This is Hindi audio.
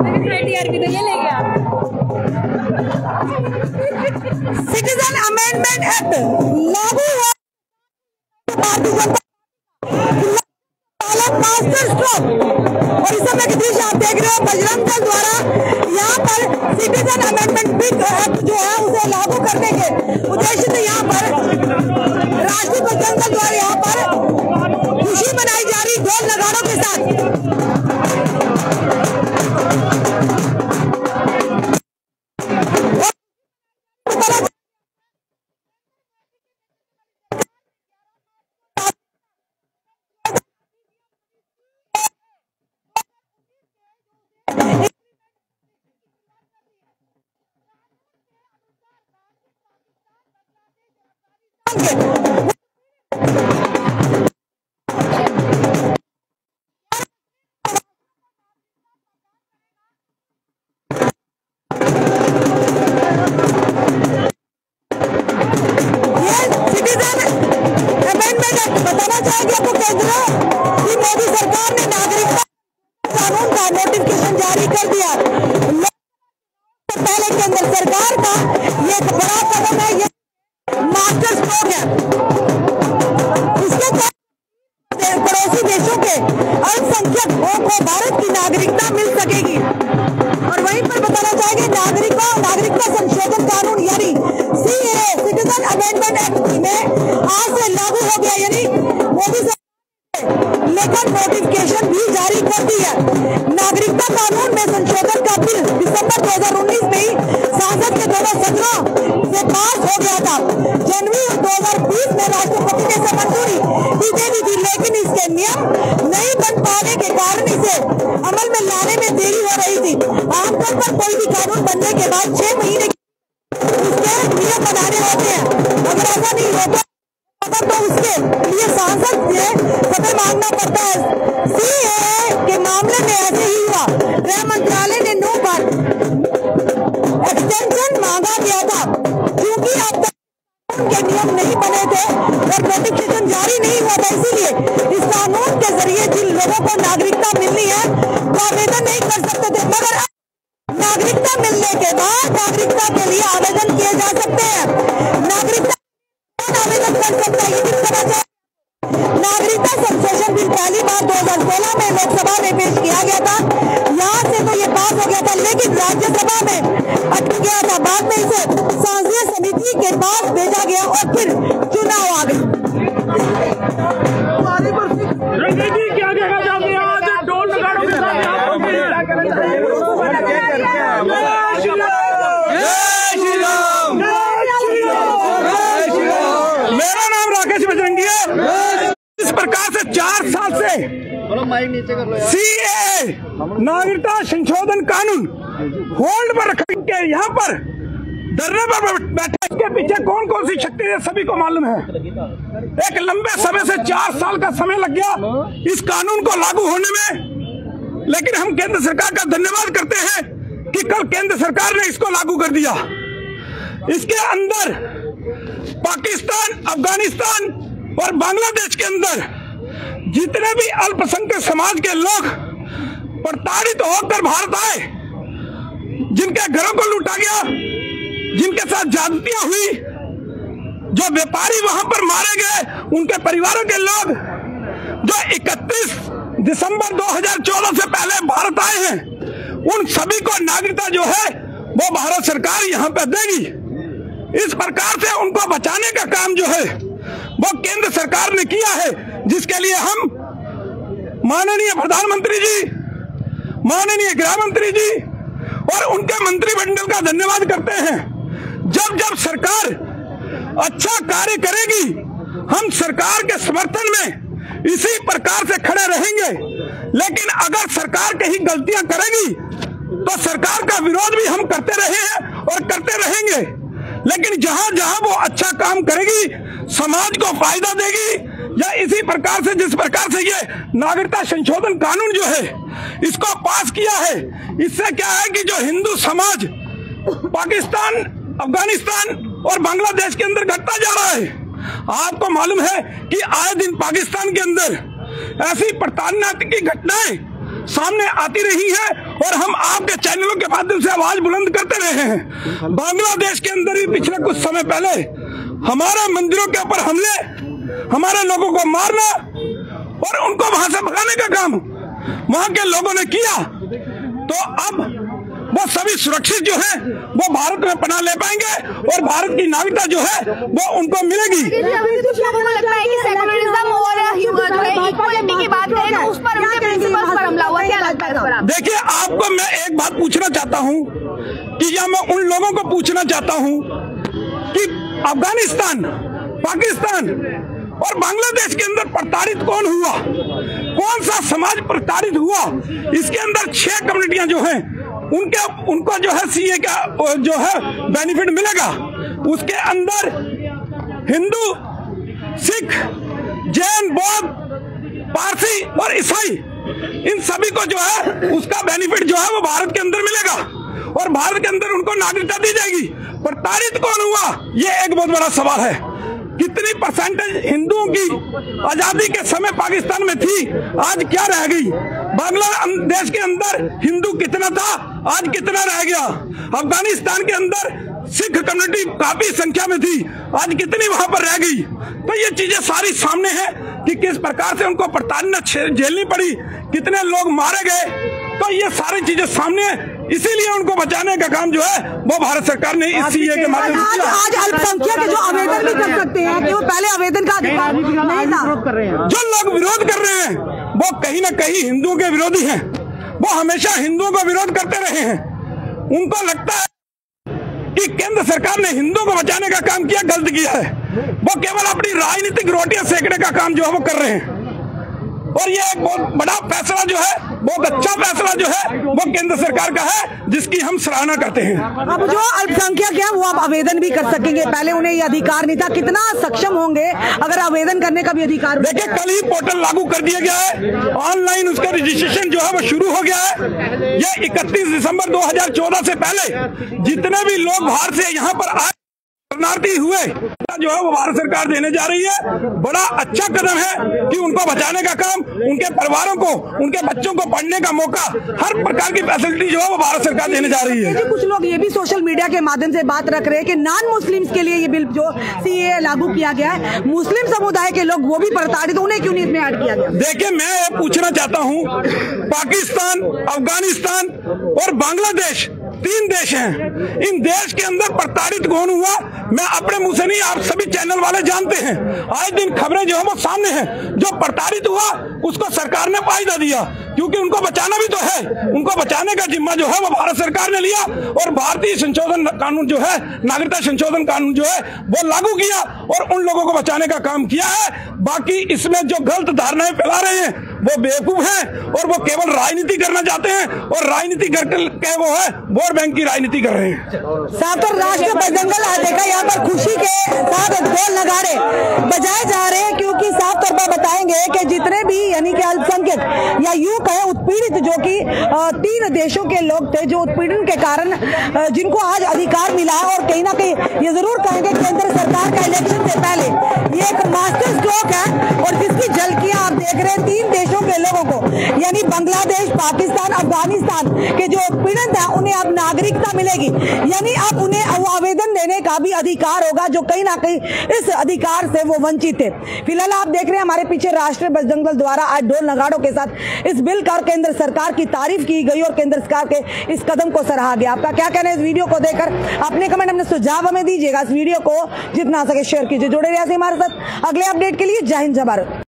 टीआरपी तो ये ले गया। सिटीजन अमेंडमेंट एक्ट लागू है, भारतीय जनता मास्टर स्ट्रोक। और इस समय की दृश्य आप देख रहे हो, बजरंग दल द्वारा यहाँ पर सिटीजन अमेंडमेंट एक्ट जो है उसे लागू करने के उद्देश्य से यहाँ पर राष्ट्रीय बजरंग दल द्वारा यहाँ पर खुशी मनाई जा रही ढोल नगाड़ों के साथ। बताना चाहेंगे आपको केंद्र की मोदी सरकार ने नागरिकता कानून का नोटिफिकेशन जारी कर दिया। पहले केंद्र सरकार का ये बड़ा कदम है, ये मास्टर स्ट्रोक है। इसके पड़ोसी देशों के अल्पसंख्यकों को भारत की नागरिकता मिल सकेगी। और वहीं पर बताना चाहेंगे नागरिकता संशोधन कानून यानी सीएए सिटीजन अमेंडमेंट एक्ट में आज से लागू हो गया, यानी मोदी सरकार लेकर नोटिफिकेशन भी जारी कर दी है। नागरिकता कानून में संशोधन का बिल दिसंबर 2019 में ही संसद के दोनों सदनों से पास हो गया था। जनवरी 2020 में राष्ट्रपति ने इसे मंजूरी दे दी थी, लेकिन इसके नियम नहीं बन पाने के कारण इसे अमल में लाने में देरी हो रही थी। आमतौर पर कोई भी कानून बनने के बाद 6 महीने उसके नियम बनाने होते हैं। अगर ऐसा नहीं होता तो उसके लिए सांसद से समय मांगना पड़ता है। सीएए के मामले में ऐसे ही हुआ। गृह मंत्रालय ने 9 बार एक्सटेंशन मांगा गया था, क्योंकि अब तक के नियम नहीं बने थे और नोटिफिकेशन जारी नहीं हुआ था। इसीलिए इस कानून के जरिए जिन लोगों को नागरिकता मिलनी है वो आवेदन नहीं कर सकते थे, मगर नागरिकता मिलने के बाद नागरिकता के लिए आवेदन किए जा सकते हैं। नागरिकता आवेदन कर सकता है। नागरिकता संशोधन बिल पहली बार 2016 में लोकसभा में पेश किया गया था। यहाँ से तो ये पास हो गया था, लेकिन राज्यसभा में अटक गया था। बाद में इसे संसदीय समिति के पास भेजा गया और फिर चुनाव आ गए। क्या कहना चाहते हैं आज ढोल नगाड़ों के साथ? मेरा नाम राकेश बजरंगी है। इस प्रकार से 4 साल से सीएए नागरिकता संशोधन कानून होल्ड पर रख के यहाँ पर धरने पर बैठे, इसके पीछे कौन कौन सी शक्ति है सभी को मालूम है। एक लंबे समय से 4 साल का समय लग गया इस कानून को लागू होने में, लेकिन हम केंद्र सरकार का धन्यवाद करते हैं कि कल केंद्र सरकार ने इसको लागू कर दिया। इसके अंदर पाकिस्तान, अफगानिस्तान और बांग्लादेश के अंदर जितने भी अल्पसंख्यक समाज के लोग प्रताड़ित होकर भारत आए, जिनके घरों को लूटा गया, जिनके साथ ज्यादतियां हुई, जो व्यापारी वहां पर मारे गए, उनके परिवारों के लोग जो 31 दिसंबर 2014 से पहले भारत आए हैं, उन सभी को नागरिकता जो है वो भारत सरकार यहाँ पे देगी। इस प्रकार से उनको बचाने का काम जो है वो केंद्र सरकार ने किया है, जिसके लिए हम माननीय प्रधानमंत्री जी, माननीय गृह मंत्री जी और उनके मंत्रिमंडल का धन्यवाद करते हैं। जब जब सरकार अच्छा कार्य करेगी, हम सरकार के समर्थन में इसी प्रकार से खड़े रहेंगे। लेकिन अगर सरकार कहीं गलतियां करेगी तो सरकार का विरोध भी हम करते रहे हैं और करते रहेंगे। लेकिन जहां जहां वो अच्छा काम करेगी, समाज को फायदा देगी, या इसी प्रकार से जिस प्रकार से ये नागरिकता संशोधन कानून जो है इसको पास किया है, इससे क्या है कि जो हिंदू समाज पाकिस्तान, अफगानिस्तान और बांग्लादेश के अंदर घटता जा रहा है। आपको मालूम है कि आए दिन पाकिस्तान के अंदर ऐसी प्रताड़ना की घटनाएं सामने आती रही है और हम आपके चैनलों के माध्यम से आवाज बुलंद करते रहे हैं। बांग्लादेश के अंदर ही पिछले कुछ समय पहले हमारे मंदिरों के ऊपर हमले, हमारे लोगों को मारना और उनको वहां से भगाने का काम वहां के लोगों ने किया, तो अब वो सभी सुरक्षित जो है वो भारत में पनाह ले पाएंगे और भारत की नागरिकता जो है वो उनको मिलेगी। कुछ लोगों को लगता है कि सेकुलरिज्म और इक्वालिटी की बात करें तो उस पर उनके प्रिंसिपल्स पर हमला हुआ, क्या लगता है? देखिए, आपको मैं एक बात पूछना चाहता हूँ कि या मैं उन लोगों को पूछना चाहता हूँ कि अफगानिस्तान, पाकिस्तान और बांग्लादेश के अंदर प्रताड़ित कौन हुआ, कौन सा समाज प्रताड़ित हुआ? इसके अंदर 6 कम्युनिटियां जो हैं उनको जो है सीए का जो है बेनिफिट मिलेगा। उसके अंदर हिंदू, सिख, जैन, बौद्ध, पारसी और ईसाई, इन सभी को जो है उसका बेनिफिट जो है वो भारत के अंदर मिलेगा और भारत के अंदर उनको नागरिकता दी जाएगी। प्रताड़ित कौन हुआ, ये एक बहुत बड़ा सवाल है। कितनी परसेंटेज हिंदुओं की आजादी के समय पाकिस्तान में थी, आज क्या रह गई? बांग्लादेश के अंदर हिंदू कितना था, आज कितना रह गया? अफगानिस्तान के अंदर सिख कम्युनिटी काफी संख्या में थी, आज कितनी वहां पर रह गई? तो ये चीजें सारी सामने है कि किस प्रकार से उनको प्रताड़ना झेलनी पड़ी, कितने लोग मारे गए। तो ये सारी चीजें सामने है, इसीलिए उनको बचाने का काम जो है वो भारत सरकार ने इस सीए के माध्यम से किया। आज अल्पसंख्यक जो आवेदन भी कर सकते हैं कि वो पहले आवेदन का अधिकार नहीं था। जो लोग विरोध कर रहे हैं वो कहीं ना कहीं हिंदुओं के विरोधी हैं, वो हमेशा हिंदुओं का विरोध करते रहे हैं। उनको लगता है कि केंद्र सरकार ने हिंदुओं को बचाने का काम किया, गलत किया है। वो केवल अपनी राजनीतिक रोटियां सेकने का काम जो है वो कर रहे हैं और ये एक बहुत बड़ा फैसला जो है, बहुत अच्छा फैसला जो है वो केंद्र सरकार का है, जिसकी हम सराहना करते हैं। अब जो अल्पसंख्यक है वो अब आवेदन भी कर सकेंगे, पहले उन्हें ये अधिकार नहीं था। कितना सक्षम होंगे अगर आवेदन करने का भी अधिकार? देखिए, कल ही पोर्टल लागू कर दिया गया है, ऑनलाइन उसका रजिस्ट्रेशन जो है वो शुरू हो गया है। ये 31 दिसंबर 2014 से पहले जितने भी लोग बाहर से यहाँ पर आए शरणार्थी हुए जो है वो भारत सरकार देने जा रही है। बड़ा अच्छा कदम है कि उनको बचाने का काम, उनके परिवारों को, उनके बच्चों को पढ़ने का मौका, हर प्रकार की फैसिलिटी जो है वो भारत सरकार देने जा रही है। कुछ लोग ये भी सोशल मीडिया के माध्यम से बात रख रहे हैं कि नॉन मुस्लिम्स के लिए ये बिल जो सीए लागू किया गया है, मुस्लिम समुदाय के लोग वो भी प्रताड़ित, उन्हें क्यों नहीं इसमें ऐड किया गया? देखिए, मैं ये पूछना चाहता हूँ, पाकिस्तान, अफगानिस्तान और बांग्लादेश 3 देश हैं। इन देश के अंदर प्रताड़ित कौन हुआ, मैं अपने मुंह से नहीं, आप सभी चैनल वाले जानते हैं। आए दिन खबरें जो है वो सामने हैं। जो प्रताड़ित हुआ उसको सरकार ने फायदा दिया, क्योंकि उनको बचाना भी तो है। उनको बचाने का जिम्मा जो है वो भारत सरकार ने लिया और भारतीय संशोधन कानून जो है, नागरिकता संशोधन कानून जो है वो लागू किया और उन लोगों को बचाने का काम किया है। बाकी इसमें जो गलत धारणाएं फैला रहे हैं वो बेवकूफ हैं और वो केवल राजनीति करना चाहते हैं और राजनीति करके वो है वोट बैंक की राजनीति कर रहे हैं। साथ राष्ट्र बजरंगल आज देखा यहाँ पर खुशी के साथ ढोल नगाड़े बजाए जा रहे हैं, क्योंकि साफ तौर पर बताएंगे कि जितने भी यानी कि अल्पसंख्यक या यूं कहे उत्पीड़ित, जो कि 3 देशों के लोग थे जो उत्पीड़न के कारण जिनको आज अधिकार मिला है, और कहीं ना कहीं ये जरूर कहेंगे केंद्र सरकार का इलेक्शन से पहले ये एक मास्टर स्ट्रोक है और जिसकी झलकियां आप देख रहे हैं 3 देशों के लोगों को, यानी बांग्लादेश, पाकिस्तान, अफगानिस्तान के जो उत्पीड़न था उन्हें अब नागरिकता मिलेगी, यानी अब उन्हें आवेदन देने का भी अधिकार होगा, जो कहीं ना कहीं इस अधिकार से वो वंचित थे। फिलहाल आप देख रहे हैं हमारे पीछे राष्ट्रीय बजरंग दल द्वारा आज ढोल नगाड़ों के साथ इस बिल का और केंद्र सरकार की तारीफ की गई और केंद्र सरकार के इस कदम को सराहा गया। आपका क्या कहना है इस वीडियो को देखकर? अपने कमेंट अपने सुझाव हमें दीजिएगा। इस वीडियो को जितना सके शेयर कीजिए। जुड़े रहिए हमारे साथ अगले अपडेट के लिए। जय हिंद, जय भारत।